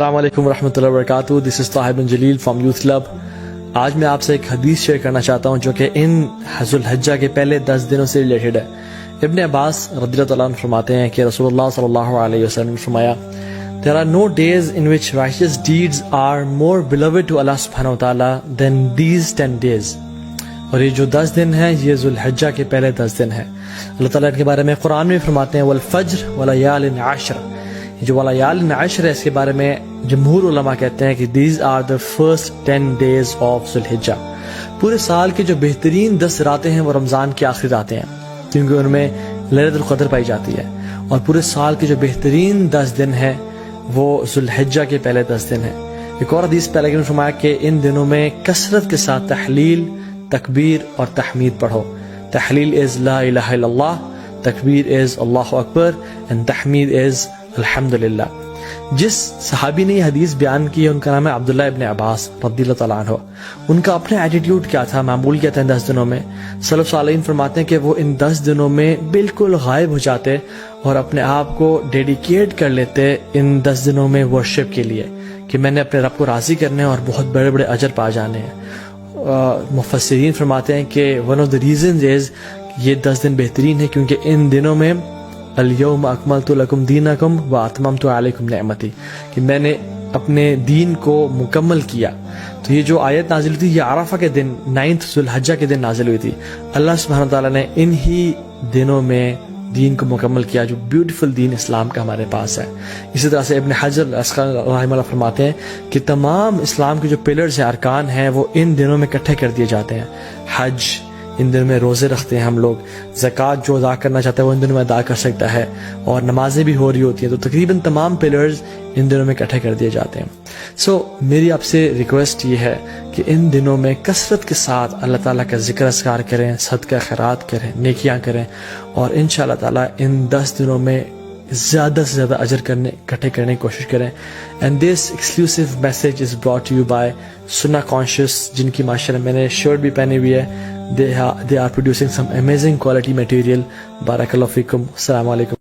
السلام علیکم ورحمۃ اللہ وبرکاتہ. دس از طاہر بن جلیل فرام یوتھ کلب. آج میں آپ سے ایک حدیث شیئر کرنا چاہتا ہوں جو کہ ان ذو الحجہ کے پہلے 10 دنوں سے ریلیٹڈ ہے. ابن عباس رضی اللہ عنہ فرماتے ہیں کہ رسول اللہ صلی اللہ علیہ وسلم نے فرمایا There are no days in which righteous deeds are more beloved to Allah subhanahu wa ta'ala than these 10 days. اور یہ جو 10 دن ہیں یہ ذو الحجہ کے پہلے 10 دن ہیں. اللہ تعالیٰ کے بارے میں قرآن میں فرماتے ہیں والفجر ولیال عشر. جو ولیال عشر ہے اس کے بارے میں جمہور علماء کہتے ہیں کہ these are the first 10 days of ذو الحجہ. پورے سال کے جو بہترین 10 راتیں ہیں وہ رمضان کی آخری راتیں ہیں کیونکہ ان میں لیلۃ القدر پائی جاتی ہے. اور پورے سال کے جو بہترین 10 دن ہیں وہ ذو الحجہ کے پہلے 10 دن ہیں. ایک اور حدیث پہلے نے فرمایا کہ ان دنوں میں کثرت کے ساتھ تحلیل، تکبیر اور تحمید پڑھو. تحلیل از لا الہ الا اللہ، تکبیر از اللہ اکبر and تحمید از الحمدللہ. جس صحابی نے یہ حدیث بیان کی ہے ان کا نام ہے عبداللہ ابن عباس رضی اللہ تعالیٰ عنہ. ان کا اپنا ایٹیٹیوڈ کیا تھا، معمول کیا تھا ان 10 دنوں میں؟ سلف صالحین فرماتے ہیں کہ وہ ان 10 دنوں میں بالکل غائب ہو جاتے اور اپنے آپ کو ڈیڈیکیٹ کر لیتے ان 10 دنوں میں ورشپ کے لیے کہ میں نے اپنے رب کو راضی کرنے اور بہت بڑے بڑے اجر پا جانے ہیں. مفسرین فرماتے ہیں کہ ون آف دا ریزنز از یہ 10 دن بہترین ہے کیونکہ ان دنوں میں الیوم اکملت لکم دینکم واتممت علیکم نعمتی، کہ میں نے اپنے دین کو مکمل کیا. تو یہ جو آیت نازل ہوئی تھی یہ عرفہ کے دن 9 ذو الحجہ کے دن نازل ہوئی تھی. اللہ سبحانہ تعالیٰ نے ان ہی دنوں میں دین کو مکمل کیا جو بیوٹیفل دین اسلام کا ہمارے پاس ہے. اسی طرح سے ابن حجر العسقلانی رحمہ اللہ فرماتے ہیں کہ تمام اسلام کے جو پلرز ہیں، ارکان ہیں، وہ ان دنوں میں اکٹھے کر دیے جاتے ہیں. حج ان دنوں میں روزے رکھتے ہیں ہم لوگ، زکوٰۃ جو ادا کرنا چاہتا ہے وہ ان دنوں میں ادا کر سکتا ہے، اور نمازیں بھی ہو رہی ہوتی ہیں. تو تقریباً تمام پلرز ان دنوں میں اکٹھے کر دیے جاتے ہیں. میری آپ سے ریکویسٹ یہ ہے کہ ان دنوں میں کثرت کے ساتھ اللہ تعالیٰ کا ذکر اذکار کریں، صدقہ خیرات کریں، نیکیاں کریں، اور انشاءاللہ تعالیٰ ان 10 دنوں میں زیادہ سے زیادہ اجر اکٹھے کرنے کی کوشش کریں. And this exclusive message is brought to you by سنہ کانشیس، جن کی ماشاءاللہ میں نے شرٹ بھی پہنی ہوئی ہے. they are producing some amazing quality material. بارک اللہ فیکم. السلام علیکم.